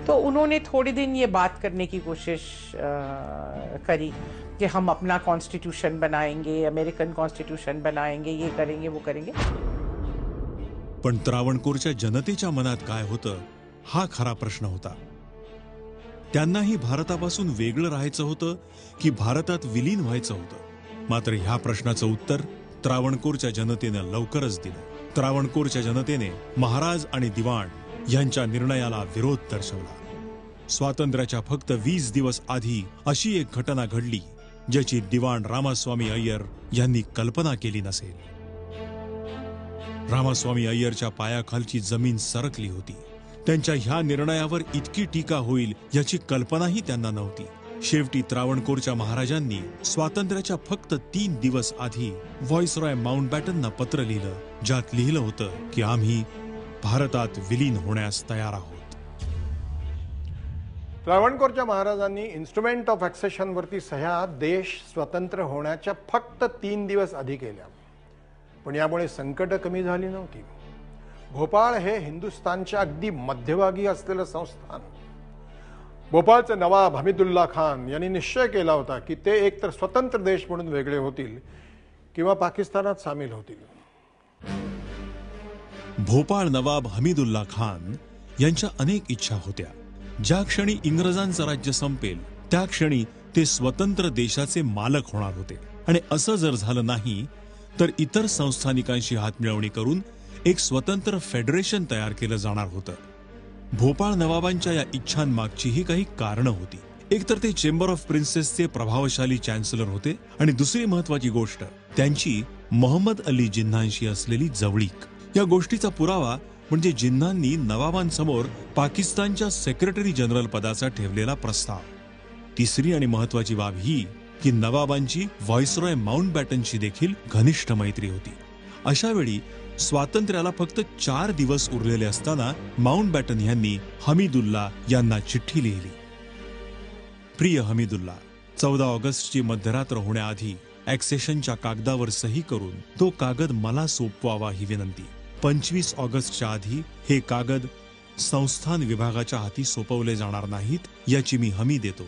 तो उन्होंने थोड़े दिन ये बात करने की कोशिश करी कि हम अपना कॉन्स्टिट्यूशन बनाएंगे, अमेरिकन कॉन्स्टिट्यूशन बनाएंगे, ये करेंगे वो करेंगे. पण त्रावणकोरच्या जनतेच्या मनात काय होतं हा खरा प्रश्न होता. त्यांनाही भारतापासून वेगळं राहायचं होतं की भारतात विलीन व्हायचं होतं. मात्र ह्या प्रश्नाचं उत्तर त्रावणकोरच्या जनतेनं लवकरच दिलं. त्रावणकोरच्या जनतेने महाराज आणि दिवाण यांच्या निर्णयाला विरोध दर्शवला. स्वातंत्र्याच्या फक्त 20 दिवस आधी अशी एक घटना घडली ज्याची दिवाण रामास्वामी अय्यर यांनी कल्पना केली नसेल. रामास्वामी अय्यरच्या पायाखालची जमीन सरकली होती. त्यांच्या ह्या निर्णयावर इतकी टीका होईल याची कल्पनाही त्यांना नव्हती. शेवटी त्रावणकोरच्या महाराजांनी स्वातंत्र्याच्या फक्त 3 दिवस आधी व्हाईसरॉय माउंटबॅटनना पत्र लिहिलं, ज्यात लिहिलं होतं की आम्ही भारतात विलीन होण्यास तयार आहोत. त्रावणकोरच्या महाराजांनी इन्स्ट्रुमेंट ऑफ एक्सेशन वरती सह्या देश स्वतंत्र होण्याच्या फक्त 3 दिवस आधी केल्या. पण यामुळे संकट कमी झाली नव्हती. भोपाळ हे हिंदुस्थानच्या अगदी मध्यभागी असलेलं संस्थान. भोपाळचे नवाब हमीदुल्ला खान यांनी निश्चय केला होता की ते एकतर स्वतंत्र देश म्हणून वेगळे होतील किंवा पाकिस्तानात सामील होतील. भोपाळ नवाब हमीदुल्ला खान यांच्या अनेक इच्छा होत्या. ज्या क्षणी इंग्रजांचं राज्य संपेल त्या क्षणी ते स्वतंत्र देशाचे मालक होणार होते. आणि असं जर झालं नाही तर इतर संस्थानिकांशी हातमिळवणी करून एक स्वतंत्र फेडरेशन तयार केलं जाणार होतं. भोपाळ नवाबांच्या या इच्छांमागचीही काही कारणं होती. एकतर ते चेंबर ऑफ प्रिन्सेसचे प्रभावशाली चॅन्सलर होते आणि दुसरी महत्वाची गोष्ट त्यांची मोहम्मद अली जिन्नांशी असलेली जवळीक. या गोष्टीचा पुरावा म्हणजे जिन्नांनी नवाबांसमोर पाकिस्तानच्या सेक्रेटरी जनरल पदाचा ठेवलेला प्रस्ताव. तिसरी आणि महत्वाची बाब ही की नवाबांची व्हाईसरॉय माउंटबॅटनशी देखील घनिष्ठ मैत्री होती. अशा वेळी स्वातंत्र्याला फक्त 4 दिवस उरलेले असताना माउंटबॅटन यांनी हमीदुल्ला यांना चिठ्ठी लिहिली. प्रिय हमीदुल्ला, 14 ऑगस्टची मध्यरात्र होण्याआधी ॲक्सेशनच्या कागदावर सही करून तो कागद मला सोपवावा ही विनंती. 25 ऑगस्टच्या आधी हे कागद संस्थान विभागाच्या हाती सोपवले जाणार नाहीत याची मी हमी देतो.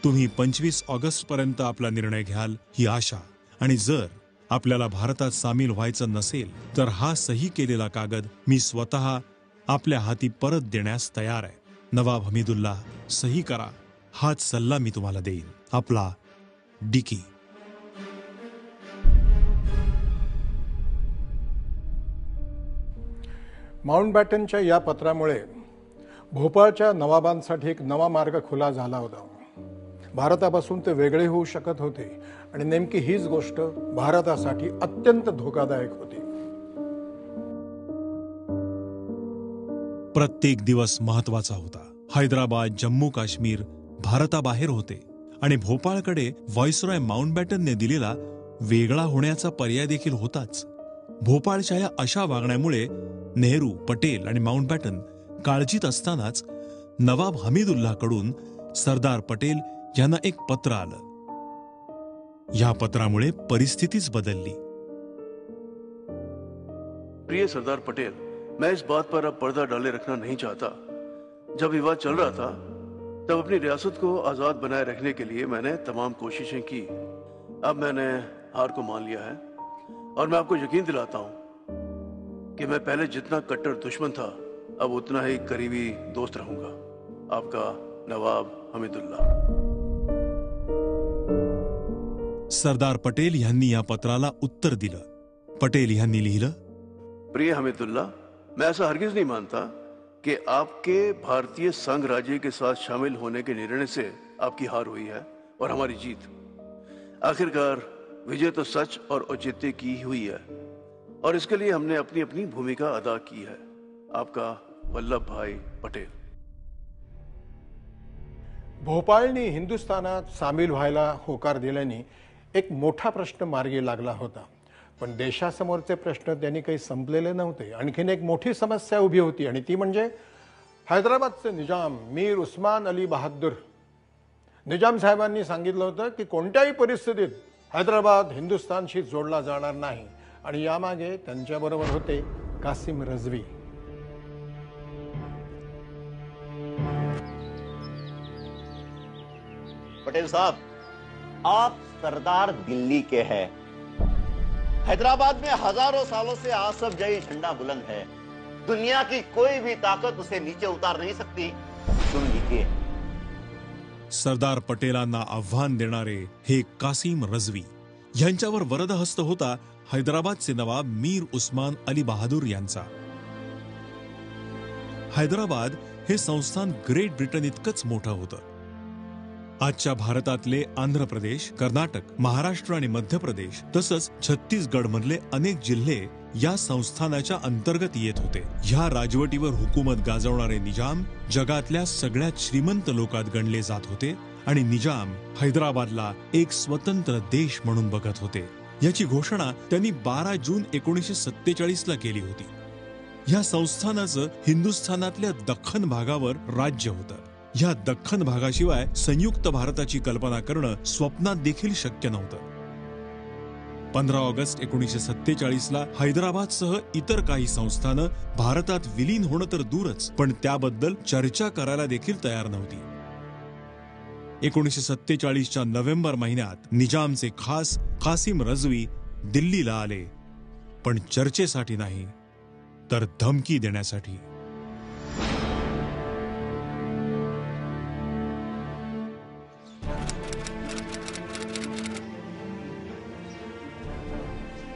तुम्ही 25 ऑगस्ट पर्यंत आपला निर्णय घ्याल ही आशा. आणि जर आपल्याला भारतात सामील व्हायचं नसेल तर हा सही केलेला कागद मी स्वतः आपल्या हाती परत देण्यास तयार आहे. नवाब हमीदुल्ला, सही करा. हाच सल्ला मी तुम्हाला देईन. आपला डिकी. माउंटबॅटनच्या या पत्रामुळे भोपाळच्या नवाबांसाठी एक नवा मार्ग खुला झाला होता. भारतापासून ते वेगळे होऊ शकत होते आणि नेमकी हीच गोष्ट भारतासाठी अत्यंत धोकादायक होती. प्रत्येक दिवस महत्वाचा होता. हैदराबाद, जम्मू काश्मीर भारताबाहेर होते आणि भोपाळकडे व्हाईसरॉय माउंटबॅटनने दिलेला वेगळा होण्याचा पर्याय देखील होताच. भोपाळच्या या अशा वागण्यामुळे नेहरू, पटेल आणि माउंटबॅटन काळजीत असतानाच नवाब हमीदुल्लाकडून सरदार पटेल यांना एक पत्र आलं. या पत्रामुळे परिस्थितीच बदलली. प्रिय सरदार पटेल, मैं इस बात पर अब पर्दा डाले रखना नहीं चाहता. जब विवाद चल रहा था तब अपनी रियासत को आजाद बनाए रखने के लिए मैंने तमाम कोशिशें की. अब मैंने हार को मान लिया है और मैं आपको यकीन दिलाता हूं कि मैं पहले जितना कट्टर दुश्मन था अब उतना ही करीबी दोस्त रहूंगा. आपका नवाब हमीदुल्ला. सरदार पटेल यांनी या पत्राला उत्तर दिलं. पटेल यांनी लिहिलं, प्रिय हमीदुल्ला, मैं ऐसा हरगिज नहीं मानता कि आपके भारतीय संघ राज्य के साथ शामिल होने के निर्णय से आपकी हार हुई है और हमारी जीत. आखिरकार विजय तो सच और औचित्य की हुई है और इसके लिए हमने अपनी अपनी भूमिका अदा की है. आपका वल्लभ भाई पटेल. भोपाळनी हिंदुस्थानात सामील व्हायला होकार दिल्याने एक मोठा प्रश्न मार्गी लागला होता. पण देशासमोरचे प्रश्न त्यांनी काही संपलेले नव्हते. आणखीन एक मोठी समस्या उभी होती आणि ती म्हणजे हैदराबादचे निजाम मीर उस्मान अली बहादूर. निजाम साहेबांनी सांगितलं होतं की कोणत्याही परिस्थितीत हैदराबाद हिंदुस्थानशी जोडला जाणार नाही आणि यामागे त्यांच्याबरोबर होते कासिम रजवी. पटेल साहब, आप सरदार दिल्ली के हैं. हैदराबाद में हजारों सालों से आसफ जई झंडा बुलंद है. दुनिया की कोई भी ताकत उसे नीचे उतार नहीं सकती. सुन लीजिए. सरदार पटेलांना आव्हान देणारे हे कासिम रजवी यांच्यावर वरदहस्त होता हैदराबादचे नवाब मीर उस्मान अली बहादूर यांचा. हैदराबाद हे संस्थान ग्रेट ब्रिटन इतकंच मोठं होतं. आजच्या भारतातले आंध्र प्रदेश, कर्नाटक, महाराष्ट्र आणि मध्य प्रदेश तसंच छत्तीसगड मधले अनेक जिल्हे या संस्थानाच्या अंतर्गत येत होते. ह्या राजवटीवर हुकूमत गाजवणारे निजाम जगातल्या सगळ्यात श्रीमंत लोकात गणले जात होते आणि निजाम हैदराबादला एक स्वतंत्र देश म्हणून बघत होते. याची घोषणा त्यांनी 12 जून 1947 ला केली होती. ह्या संस्थानाचं हिंदुस्थानातल्या दख्खन भागावर राज्य होतं. ह्या दख्खन भागाशिवाय संयुक्त भारताची कल्पना करणं स्वप्नात देखील शक्य नव्हतं. 15 ऑगस्ट 1947 ला हैदराबादसह इतर काही संस्थानं भारतात विलीन होणं तर दूरच पण त्याबद्दल चर्चा करायला देखील तयार नव्हती. 1947च्या नोव्हेंबर महिन्यात निजामचे खास कासिम रजवी दिल्लीला आले, पण चर्चेसाठी नाही तर धमकी देण्यासाठी.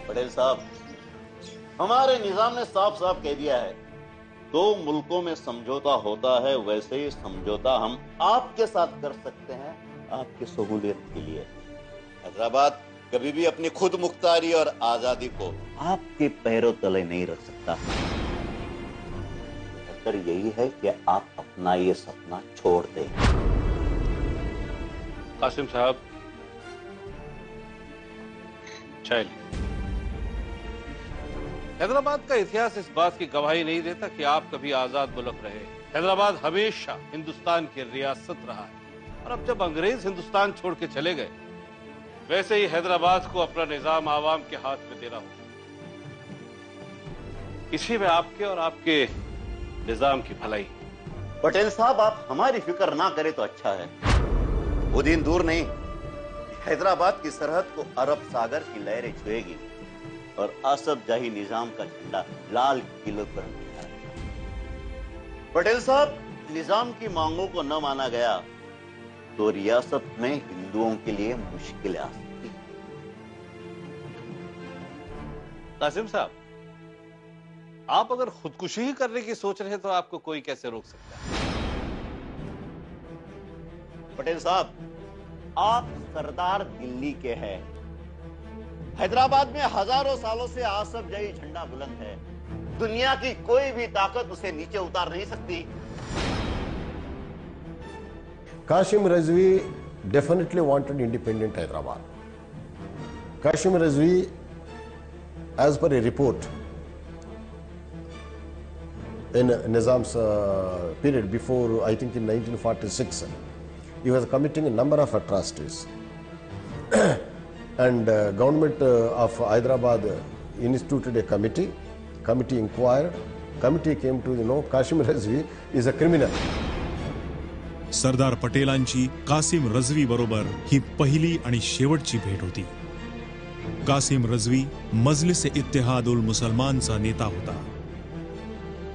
पटेल साहब, हमारे निजाम ने साफ साफ कह दिया है, दो मुल्कों में समझौता होता है, वैसे ही समझौता हम आपके साथ कर सकते हैं, आपकी सहूलियत के लिए। हैदराबाद कभी भी अपनी खुद मुख्तारी और आजादी को आपके पैरों तले नहीं रख सकता। बेहतर यही है कि आप अपना ये सपना छोड़ दें। कासिम साहब, चाय। हैदराबाद का इतिहास इस बात की गवाही नहीं देता कि आप कभी आजाद मुल्क रहे। हैदराबाद हमेशा हिंदुस्तान की रियासत रहा है, और अब जब अंग्रेज हिंदुस्तान छोड़ के चले गए, वैसे ही हैदराबाद को अपना निजाम आवाम के हाथ में देना होगा। इसी में आपके और आपके निजाम की भलाई। पटेल साहब, आप हमारी फिक्र ना करें तो अच्छा है। वो दिन दूर नहीं, हैदराबाद की सरहद को अरब सागर की लहरें छुएगी और आसफ जाही निजाम का झंडा लाल किले पर लहराएगा। पटेल साहब, निजाम की मांगों को न माना गया तो रियासत में हिंदुओं के लिए मुश्किलें आ सकती। कासिम साहब, आप अगर खुदकुशी ही करने की सोच रहे हैं तो आपको कोई कैसे रोक सकता है? पटेल साहब, आप सरदार दिल्ली के हैं। हैदराबाद में हजारों सालों से आसफ जाही झंडा बुलंद है। दुनिया की कोई भी ताकत उसे नीचे उतार नहीं सकती। Kashim Rizvi definitely wanted independent Hyderabad. Kashim Rizvi, as per a report in Nizam's period before, I think in 1946, he was committing a number of atrocities. And government of Hyderabad instituted a committee. Committee inquired. Committee came to know Kashim Rizvi is a criminal. Sardar पटेलांची कासिम रझवी बरोबर ही पहिली आणि शेवटची भेट होती. Qasem रझवी Majlis इत्तेहाद उल मुसलमानचा नेता होता.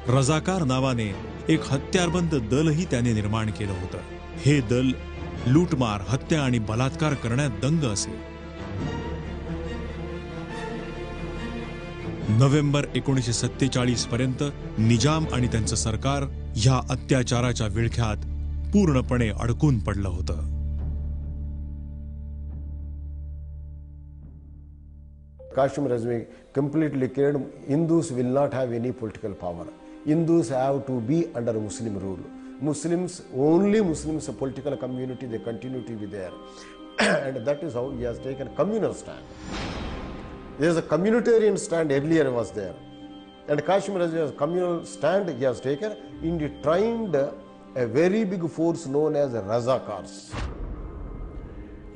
रजाकार नावाने एक हत्यारबंद दलही त्याने निर्माण केलं होतं. हे दल लूटमार, हत्या आणि बलात्कार करण्यात दंग असे. नोव्हेंबर 1947 पर्यंत निजाम आणि त्यांचं सरकार ह्या अत्याचाराच्या विळख्यात पूर्णपणे अडकून पडलं होतं. Kashim Rizvi completely cared Hindus will not have any political power. Hindus have to be under Muslim rule. Muslims, only Muslims, a political community, they continue to be there. And that is how he has taken a communal stand. There is a communitarian stand earlier was there. And Kashim Rizvi has a communal stand he has taken in the trained a very big force known as Razakars.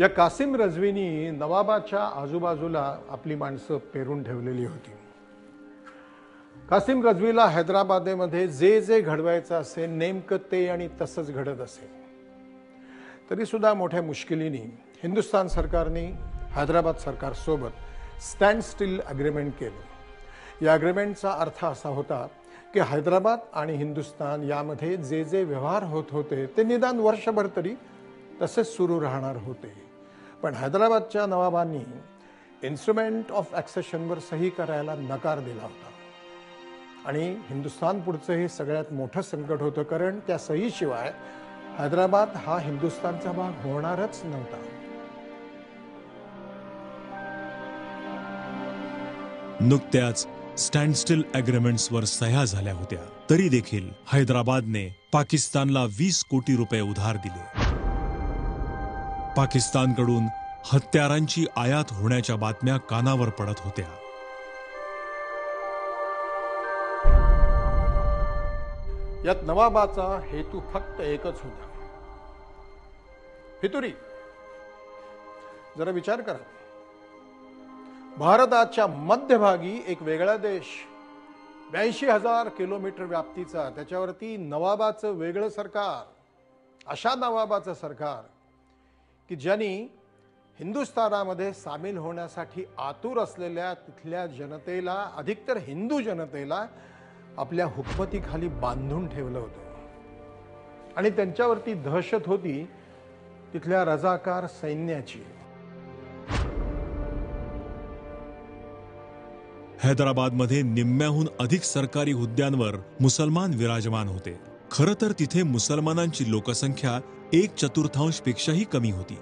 या Qasem रझवीनी नवाबाच्या आजूबाजूला आपली माणसं पेरून ठेवलेली होती. Qasem रझवीला हैदराबादमध्ये जे जे घडवायचं असे नेमकं ते आणि तसंच घडत असे. तरी सुद्धा मोठ्या मुश्किलीने हिंदुस्थान सरकारने हैदराबाद सरकारसोबत स्टँड स्टील अग्रीमेंट केलं. या अग्रीमेंटचा अर्थ असा होता की हैदराबाद आणि हिंदुस्थान यामध्ये जे जे व्यवहार होत होते ते निदान वर्षभर तरी तसेच सुरू राहणार होते. पण हैदराबादच्या नवाबांनी इन्स्ट्रुमेंट ऑफ ॲक्सेशनवर सही करायला नकार दिला होता. आणि हिंदुस्थान पुढचं हे सगळ्यात मोठं संकट होतं, कारण त्या सहीशिवाय हैदराबाद हा हिंदुस्थानचा भाग होणारच नव्हता. नुकत्याच स्टँडस्टिल अग्रीमेंट्सवर सह्या झाल्या होत्या, तरी देखील हैदराबादने पाकिस्तानला 20 कोटी रुपये उधार दिले. पाकिस्तानकडून हत्यारांची आयात होण्याच्या बातम्या कानावर पडत होत्या. यात नवाबाचा हेतू फक्त एकच होता. फितुरी. जरा विचार करा, भारताच्या मध्यभागी एक वेगळा देश, 82,000 किलोमीटर व्याप्तीचा, त्याच्यावरती नवाबाचं वेगळं सरकार. अशा नवाबाचं सरकार की ज्यांनी हिंदुस्थानामध्ये सामील होण्यासाठी आतुर असलेल्या तिथल्या जनतेला, अधिकतर हिंदू जनतेला आपल्या हुकमतीखाली बांधून ठेवलं होतं आणि त्यांच्यावरती दहशत होती तिथल्या रजाकार सैन्याची. हैदराबादमध्ये निम्म्याहून अधिक सरकारी हुद्द्यांवर मुसलमान विराजमान होते. खरं तर तिथे मुसलमानांची लोकसंख्या 1/4 पेक्षाही कमी होती.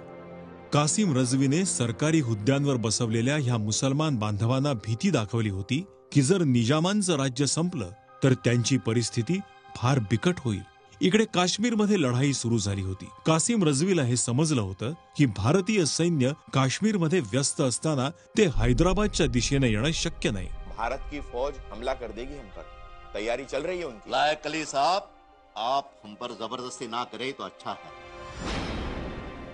कासिम रजवीने सरकारी हुद्द्यांवर बसवलेल्या ह्या मुसलमान बांधवांना भीती दाखवली होती की जर निजामांचं राज्य संपलं तर त्यांची परिस्थिती फार बिकट होईल. इकडे काश्मीरमध्ये लढाई सुरू झाली होती. कासिम रजवीला हे समजलं होतं की भारतीय सैन्य काश्मीरमध्ये व्यस्त असताना ते हैदराबादच्या दिशेने येणं शक्य नाही. भारत की फौज हमला कर देगी हम पर, तैयारी चल रही है उनकी. लायक अली साहब, आप हम पर जबरदस्ती ना करें तो अच्छा है.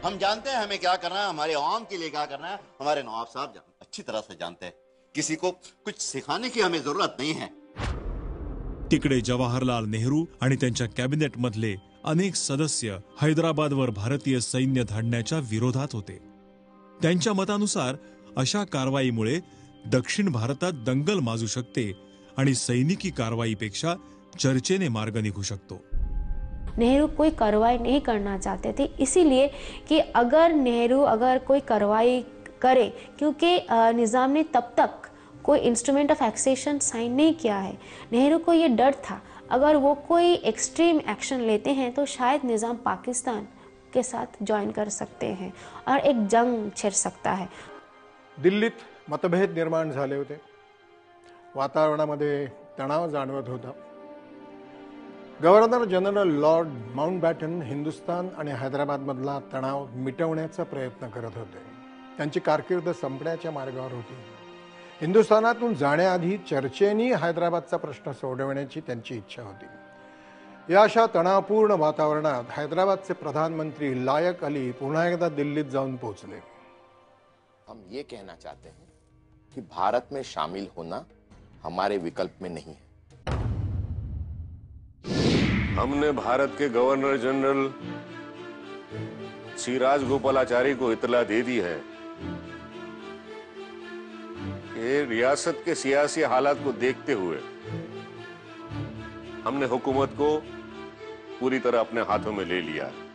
हम जानते हैं हमें क्या करना है, हमारे आवाम के लिए क्या करना है. हमारे नवाब साहब अच्छी तरह से जानते हैं. किसी को कुछ सिखाने की हमें जरूरत नहीं है. तिकडे जवाहरलाल नेहरू आणि त्यांच्या कॅबिनेट मधले अनेक सदस्य हैदराबादवर भारतीय सैन्य धाडण्याच्या विरोधात होते. त्यांच्या मतानुसार अशा कारवाईमुळे दक्षिण भारतात दंगल माजू शकते आणि सैनिकी कारवाईपेक्षा चर्चेने मार्ग निघू शकतो. नेहरू कोई कार्रवाई नहीं करना चाहते थे, इसीलिए कि अगर कोई कार्रवाई करे, क्योंकि निज़ाम ने तब तक कोई इंस्ट्रूमेंट ऑफ एक्सेशन साइन नहीं किया है. नेहरू को ये डर था अगर वो कोई एक्सट्रीम एक्शन लेते हैं तो शायद निज़ाम पाकिस्तान के साथ ज्वाइन कर सकते हैं और एक जंग छिड़ सकता है. दिल्लीत मतभेद निर्माण झाले होते. वातावरणामध्ये तणाव जाणवत होता. Governor general Lord Mountbatten Hindustan आणि हैदराबादमधला तणाव मिटवण्याचा प्रयत्न करत होते. त्यांची कारकीर्द संपण्याच्या मार्गावर होती. हिंदुस्थानातून जाण्याआधी चर्चेनी हैदराबादचा प्रश्न सोडवण्याची त्यांची इच्छा होती. या अशा तणावपूर्ण वातावरणात हैदराबादचे प्रधानमंत्री लायक अली पुन्हा एकदा दिल्लीत जाऊन पोहोचले. हम ये कहना चाहते हैं कि भारत में शामिल होना हमारे विकल्प में नहीं है. हमने भारत के गवर्नर जनरल श्री राजगोपालाचारी को इतला दे दी है कि रियासत के सियासी हालात को देखते हुए हमने हुकूमत को पूरी तरह अपने हाथों में ले लिया है.